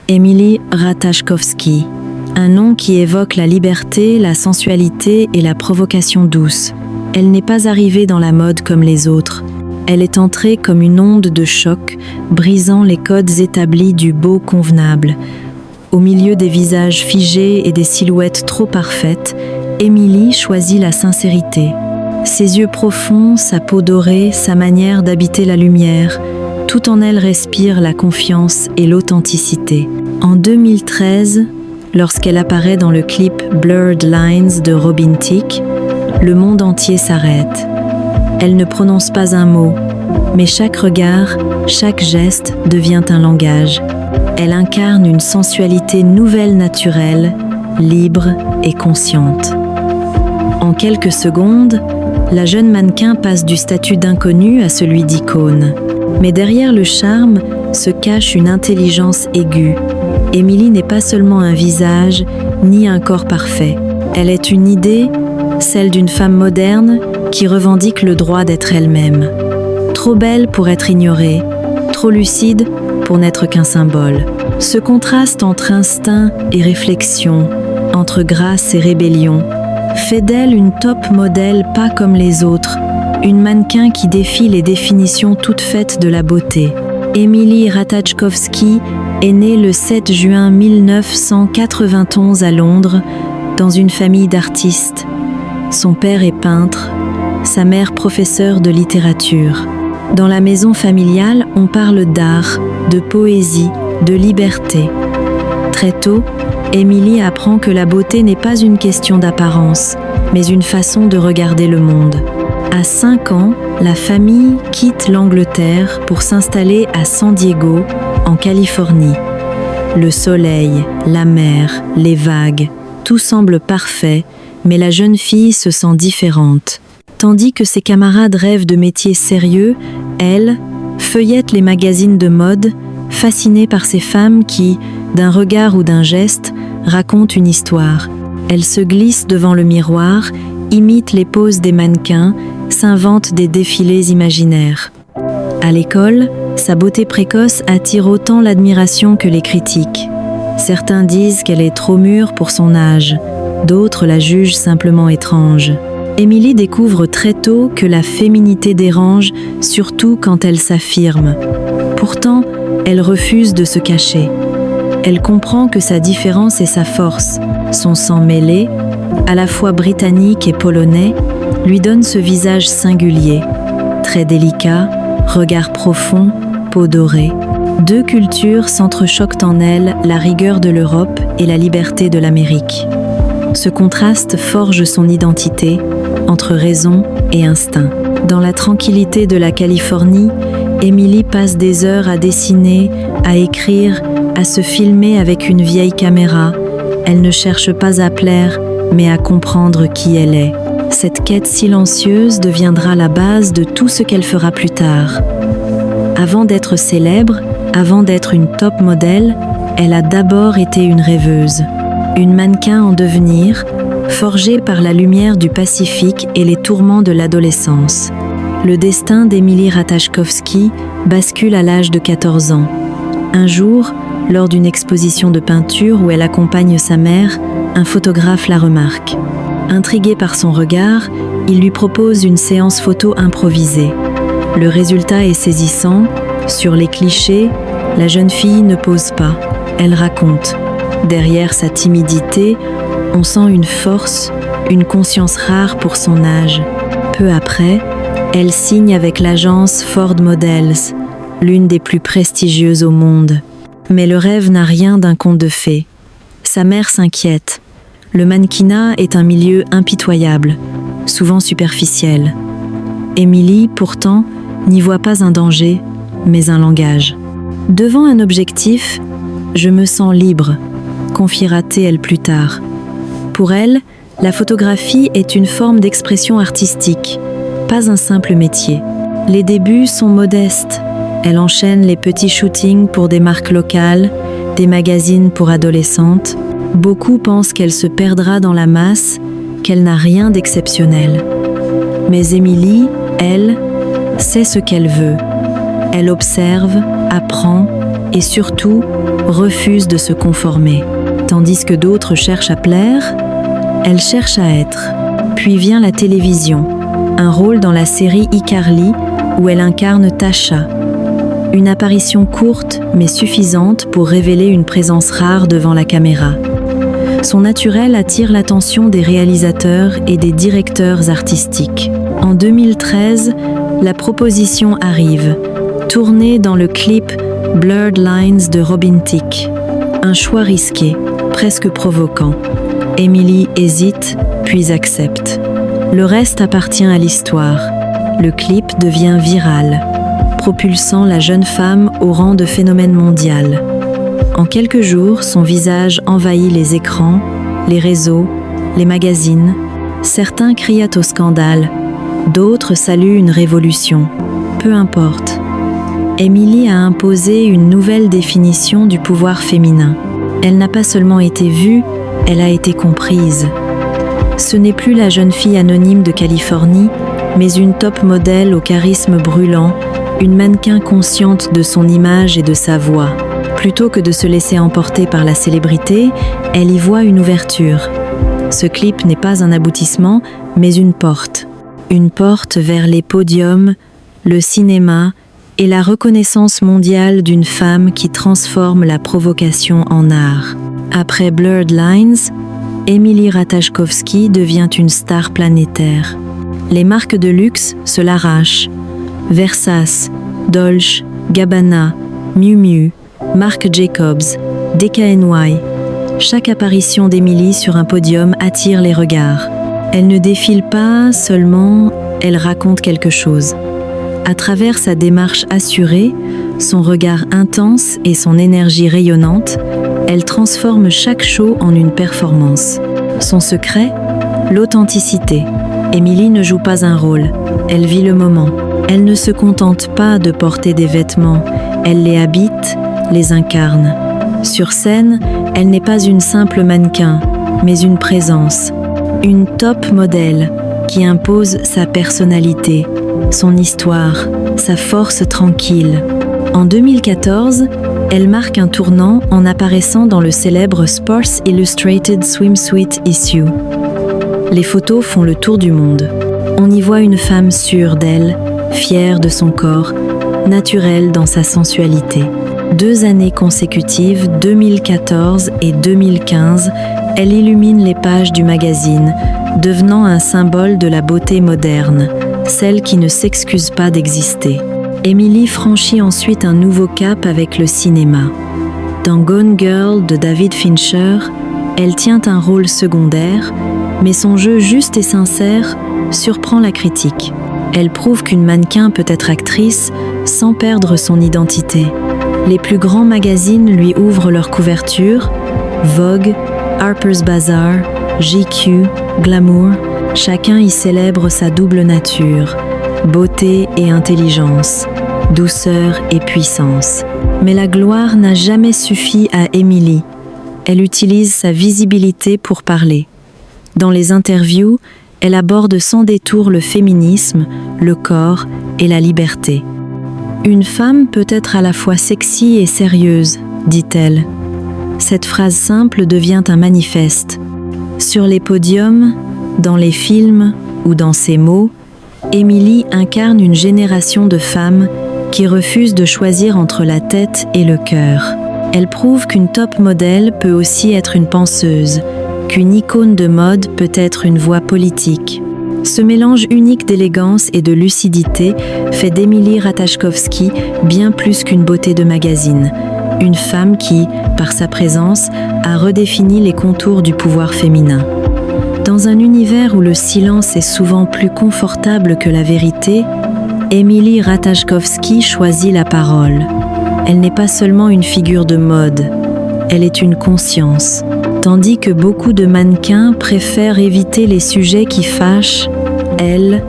Émilie Ratajkowski, un nom qui évoque la liberté, la sensualité et la provocation douce. Elle n'est pas arrivée dans la mode comme les autres. Elle est entrée comme une onde de choc, brisant les codes établis du beau convenable. Au milieu des visages figés et des silhouettes trop parfaites, Émilie choisit la sincérité. Ses yeux profonds, sa peau dorée, sa manière d'habiter la lumière, tout en elle respire la confiance et l'authenticité. En 2013, lorsqu'elle apparaît dans le clip Blurred Lines de Robin Thicke, le monde entier s'arrête. Elle ne prononce pas un mot, mais chaque regard, chaque geste devient un langage. Elle incarne une sensualité nouvelle naturelle, libre et consciente. En quelques secondes, la jeune mannequin passe du statut d'inconnue à celui d'icône. Mais derrière le charme se cache une intelligence aiguë. Émilie n'est pas seulement un visage, ni un corps parfait. Elle est une idée, celle d'une femme moderne qui revendique le droit d'être elle-même. Trop belle pour être ignorée, trop lucide pour n'être qu'un symbole. Ce contraste entre instinct et réflexion, entre grâce et rébellion, fait d'elle une top modèle pas comme les autres, une mannequin qui défie les définitions toutes faites de la beauté. Émilie Ratajkowski est née le 7 juin 1991 à Londres, dans une famille d'artistes. Son père est peintre, sa mère professeure de littérature. Dans la maison familiale, on parle d'art, de poésie, de liberté. Très tôt, Émilie apprend que la beauté n'est pas une question d'apparence, mais une façon de regarder le monde. À 5 ans, la famille quitte l'Angleterre pour s'installer à San Diego, en Californie. Le soleil, la mer, les vagues, tout semble parfait, mais la jeune fille se sent différente. Tandis que ses camarades rêvent de métiers sérieux, elle feuillette les magazines de mode, fascinée par ces femmes qui, d'un regard ou d'un geste, racontent une histoire. Elle se glisse devant le miroir, imite les poses des mannequins, s'invente des défilés imaginaires. À l'école, sa beauté précoce attire autant l'admiration que les critiques. Certains disent qu'elle est trop mûre pour son âge, d'autres la jugent simplement étrange. Émilie découvre très tôt que la féminité dérange, surtout quand elle s'affirme. Pourtant, elle refuse de se cacher. Elle comprend que sa différence est sa force. Son sang mêlé, à la fois britannique et polonais, lui donne ce visage singulier. Très délicat, regard profond, peau dorée. Deux cultures s'entrechoquent en elle, la rigueur de l'Europe et la liberté de l'Amérique. Ce contraste forge son identité, entre raison et instinct. Dans la tranquillité de la Californie, Émilie passe des heures à dessiner, à écrire, à se filmer avec une vieille caméra. Elle ne cherche pas à plaire, mais à comprendre qui elle est. Cette quête silencieuse deviendra la base de tout ce qu'elle fera plus tard. Avant d'être célèbre, avant d'être une top modèle, elle a d'abord été une rêveuse. Une mannequin en devenir, forgée par la lumière du Pacifique et les tourments de l'adolescence. Le destin d'Émilie Ratajkowski bascule à l'âge de 14 ans. Un jour, lors d'une exposition de peinture où elle accompagne sa mère, un photographe la remarque. Intrigué par son regard, il lui propose une séance photo improvisée. Le résultat est saisissant. Sur les clichés, la jeune fille ne pose pas. Elle raconte. Derrière sa timidité, on sent une force, une conscience rare pour son âge. Peu après, elle signe avec l'agence Ford Models, l'une des plus prestigieuses au monde. Mais le rêve n'a rien d'un conte de fées. Sa mère s'inquiète. Le mannequinat est un milieu impitoyable, souvent superficiel. Émilie, pourtant, n'y voit pas un danger, mais un langage. Devant un objectif, je me sens libre, confiera-t-elle plus tard. Pour elle, la photographie est une forme d'expression artistique, pas un simple métier. Les débuts sont modestes. Elle enchaîne les petits shootings pour des marques locales, des magazines pour adolescentes. Beaucoup pensent qu'elle se perdra dans la masse, qu'elle n'a rien d'exceptionnel. Mais Émilie, elle, sait ce qu'elle veut. Elle observe, apprend et surtout refuse de se conformer. Tandis que d'autres cherchent à plaire, elle cherche à être. Puis vient la télévision, un rôle dans la série iCarly où elle incarne Tasha. Une apparition courte mais suffisante pour révéler une présence rare devant la caméra. Son naturel attire l'attention des réalisateurs et des directeurs artistiques. En 2013, la proposition arrive, tournée dans le clip Blurred Lines de Robin Thicke. Un choix risqué, presque provoquant. Emily hésite, puis accepte. Le reste appartient à l'histoire. Le clip devient viral, propulsant la jeune femme au rang de phénomène mondial. En quelques jours, son visage envahit les écrans, les réseaux, les magazines. Certains crient au scandale, d'autres saluent une révolution. Peu importe. Emily a imposé une nouvelle définition du pouvoir féminin. Elle n'a pas seulement été vue, elle a été comprise. Ce n'est plus la jeune fille anonyme de Californie, mais une top modèle au charisme brûlant, une mannequin consciente de son image et de sa voix. Plutôt que de se laisser emporter par la célébrité, elle y voit une ouverture. Ce clip n'est pas un aboutissement, mais une porte. Une porte vers les podiums, le cinéma et la reconnaissance mondiale d'une femme qui transforme la provocation en art. Après Blurred Lines, Emily Ratajkowski devient une star planétaire. Les marques de luxe se l'arrachent. Versace, Dolce, Gabbana, Miu Miu, Marc Jacobs, DKNY. Chaque apparition d'Emily sur un podium attire les regards. Elle ne défile pas seulement, elle raconte quelque chose. À travers sa démarche assurée, son regard intense et son énergie rayonnante, elle transforme chaque show en une performance. Son secret ? L'authenticité. Emily ne joue pas un rôle, elle vit le moment. Elle ne se contente pas de porter des vêtements, elle les habite, les incarne. Sur scène, elle n'est pas une simple mannequin, mais une présence. Une top modèle qui impose sa personnalité, son histoire, sa force tranquille. En 2014, elle marque un tournant en apparaissant dans le célèbre Sports Illustrated Swimsuit Issue. Les photos font le tour du monde. On y voit une femme sûre d'elle, fière de son corps, naturelle dans sa sensualité. 2 années consécutives, 2014 et 2015, elle illumine les pages du magazine, devenant un symbole de la beauté moderne, celle qui ne s'excuse pas d'exister. Emily franchit ensuite un nouveau cap avec le cinéma. Dans Gone Girl de David Fincher, elle tient un rôle secondaire, mais son jeu juste et sincère surprend la critique. Elle prouve qu'une mannequin peut être actrice sans perdre son identité. Les plus grands magazines lui ouvrent leurs couvertures, Vogue, Harper's Bazaar, GQ, Glamour. Chacun y célèbre sa double nature, beauté et intelligence, douceur et puissance. Mais la gloire n'a jamais suffi à Emily. Elle utilise sa visibilité pour parler. Dans les interviews, elle aborde sans détour le féminisme, le corps et la liberté. Une femme peut être à la fois sexy et sérieuse, dit-elle. Cette phrase simple devient un manifeste. Sur les podiums, dans les films ou dans ses mots, Emily incarne une génération de femmes qui refusent de choisir entre la tête et le cœur. Elle prouve qu'une top modèle peut aussi être une penseuse, qu'une icône de mode peut être une voix politique. Ce mélange unique d'élégance et de lucidité fait d'Emily Ratajkowski bien plus qu'une beauté de magazine. Une femme qui, par sa présence, a redéfini les contours du pouvoir féminin. Dans un univers où le silence est souvent plus confortable que la vérité, Emily Ratajkowski choisit la parole. Elle n'est pas seulement une figure de mode, elle est une conscience. Tandis que beaucoup de mannequins préfèrent éviter les sujets qui fâchent, elle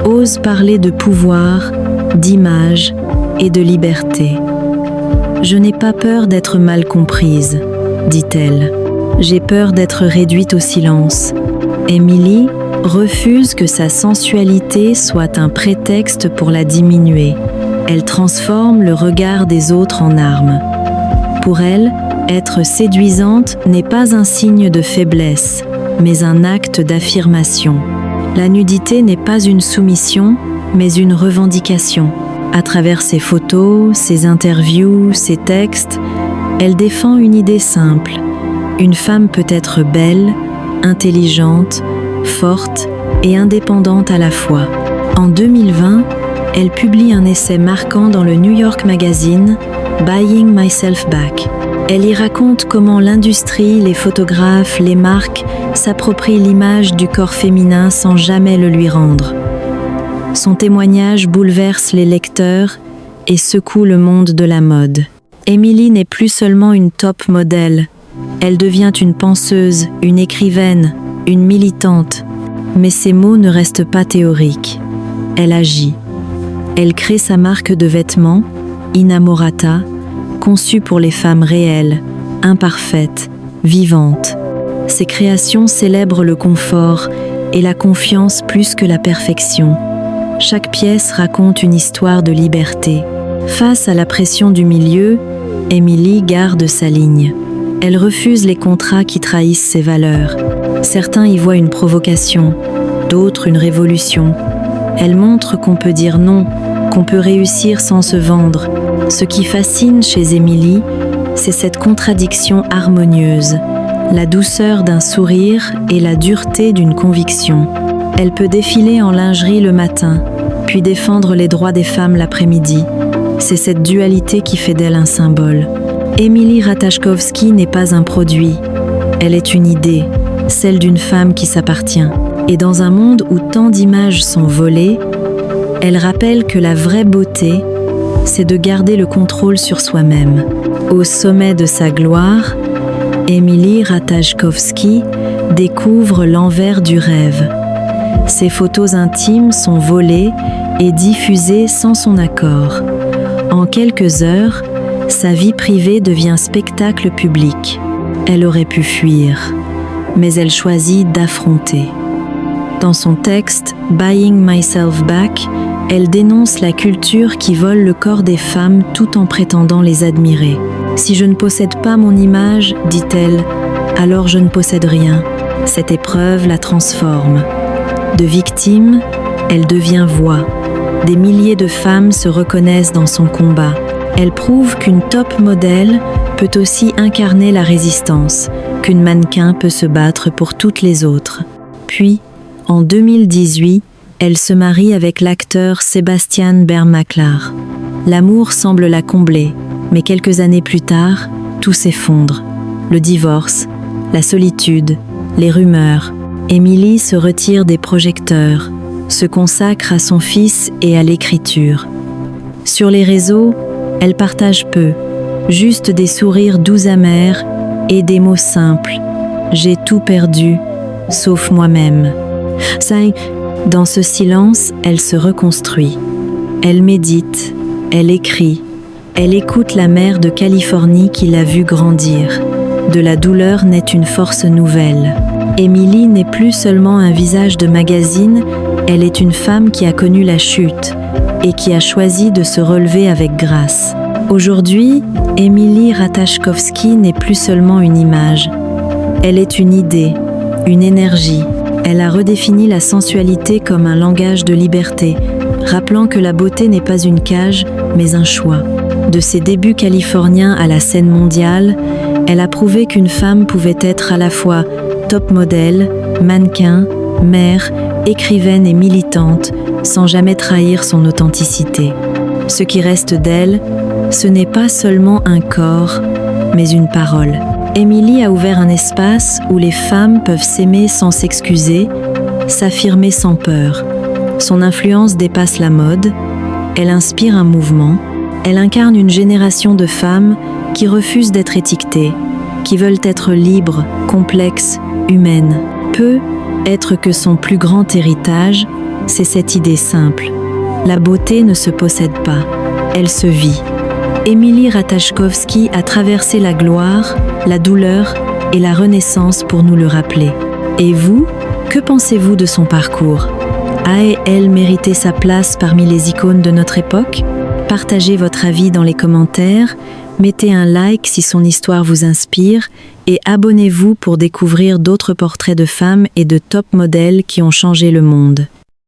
ose parler de pouvoir, d'image et de liberté. « Je n'ai pas peur d'être mal comprise », dit-elle. « J'ai peur d'être réduite au silence. » Emily refuse que sa sensualité soit un prétexte pour la diminuer. Elle transforme le regard des autres en arme. Pour elle, Être séduisante n'est pas un signe de faiblesse, mais un acte d'affirmation. La nudité n'est pas une soumission, mais une revendication. À travers ses photos, ses interviews, ses textes, elle défend une idée simple. Une femme peut être belle, intelligente, forte et indépendante à la fois. En 2020, elle publie un essai marquant dans le New York Magazine, Buying Myself Back. Elle y raconte comment l'industrie, les photographes, les marques s'approprient l'image du corps féminin sans jamais le lui rendre. Son témoignage bouleverse les lecteurs et secoue le monde de la mode. Emily n'est plus seulement une top modèle, elle devient une penseuse, une écrivaine, une militante. Mais ses mots ne restent pas théoriques. Elle agit. Elle crée sa marque de vêtements, Inamorata, conçue pour les femmes réelles, imparfaites, vivantes. Ses créations célèbrent le confort et la confiance plus que la perfection. Chaque pièce raconte une histoire de liberté. Face à la pression du milieu, Emily garde sa ligne. Elle refuse les contrats qui trahissent ses valeurs. Certains y voient une provocation, d'autres une révolution. Elle montre qu'on peut dire non, qu'on peut réussir sans se vendre. Ce qui fascine chez Emily, c'est cette contradiction harmonieuse, la douceur d'un sourire et la dureté d'une conviction. Elle peut défiler en lingerie le matin, puis défendre les droits des femmes l'après-midi. C'est cette dualité qui fait d'elle un symbole. Emily Ratajkowski n'est pas un produit, elle est une idée, celle d'une femme qui s'appartient. Et dans un monde où tant d'images sont volées, elle rappelle que la vraie beauté, c'est de garder le contrôle sur soi-même. Au sommet de sa gloire, Emily Ratajkowski découvre l'envers du rêve. Ses photos intimes sont volées et diffusées sans son accord. En quelques heures, sa vie privée devient spectacle public. Elle aurait pu fuir, mais elle choisit d'affronter. Dans son texte « Buying Myself Back », elle dénonce la culture qui vole le corps des femmes tout en prétendant les admirer. « Si je ne possède pas mon image, dit-elle, alors je ne possède rien. » Cette épreuve la transforme. De victime, elle devient voix. Des milliers de femmes se reconnaissent dans son combat. Elle prouve qu'une top modèle peut aussi incarner la résistance, qu'une mannequin peut se battre pour toutes les autres. Puis, en 2018, elle se marie avec l'acteur Sebastian Bermaklar. L'amour semble la combler, mais quelques années plus tard, tout s'effondre. Le divorce, la solitude, les rumeurs. Emily se retire des projecteurs, se consacre à son fils et à l'écriture. Sur les réseaux, elle partage peu, juste des sourires doux amers et des mots simples. « J'ai tout perdu, sauf moi-même ». Dans ce silence, elle se reconstruit. Elle médite, elle écrit, elle écoute la mère de Californie qui l'a vue grandir. De la douleur naît une force nouvelle. Emily n'est plus seulement un visage de magazine, elle est une femme qui a connu la chute et qui a choisi de se relever avec grâce. Aujourd'hui, Emily Ratajkowski n'est plus seulement une image. Elle est une idée, une énergie. Elle a redéfini la sensualité comme un langage de liberté, rappelant que la beauté n'est pas une cage, mais un choix. De ses débuts californiens à la scène mondiale, elle a prouvé qu'une femme pouvait être à la fois top modèle, mannequin, mère, écrivaine et militante, sans jamais trahir son authenticité. Ce qui reste d'elle, ce n'est pas seulement un corps, mais une parole. Emily a ouvert un espace où les femmes peuvent s'aimer sans s'excuser, s'affirmer sans peur. Son influence dépasse la mode, elle inspire un mouvement, elle incarne une génération de femmes qui refusent d'être étiquetées, qui veulent être libres, complexes, humaines. Peut être que son plus grand héritage, c'est cette idée simple. La beauté ne se possède pas, elle se vit. Emily Ratajkowski a traversé la gloire, la douleur et la renaissance pour nous le rappeler. Et vous, que pensez-vous de son parcours ? A-elle mérité sa place parmi les icônes de notre époque ? Partagez votre avis dans les commentaires, Mettez un like si son histoire vous inspire et abonnez-vous pour découvrir d'autres portraits de femmes et de top modèles qui ont changé le monde.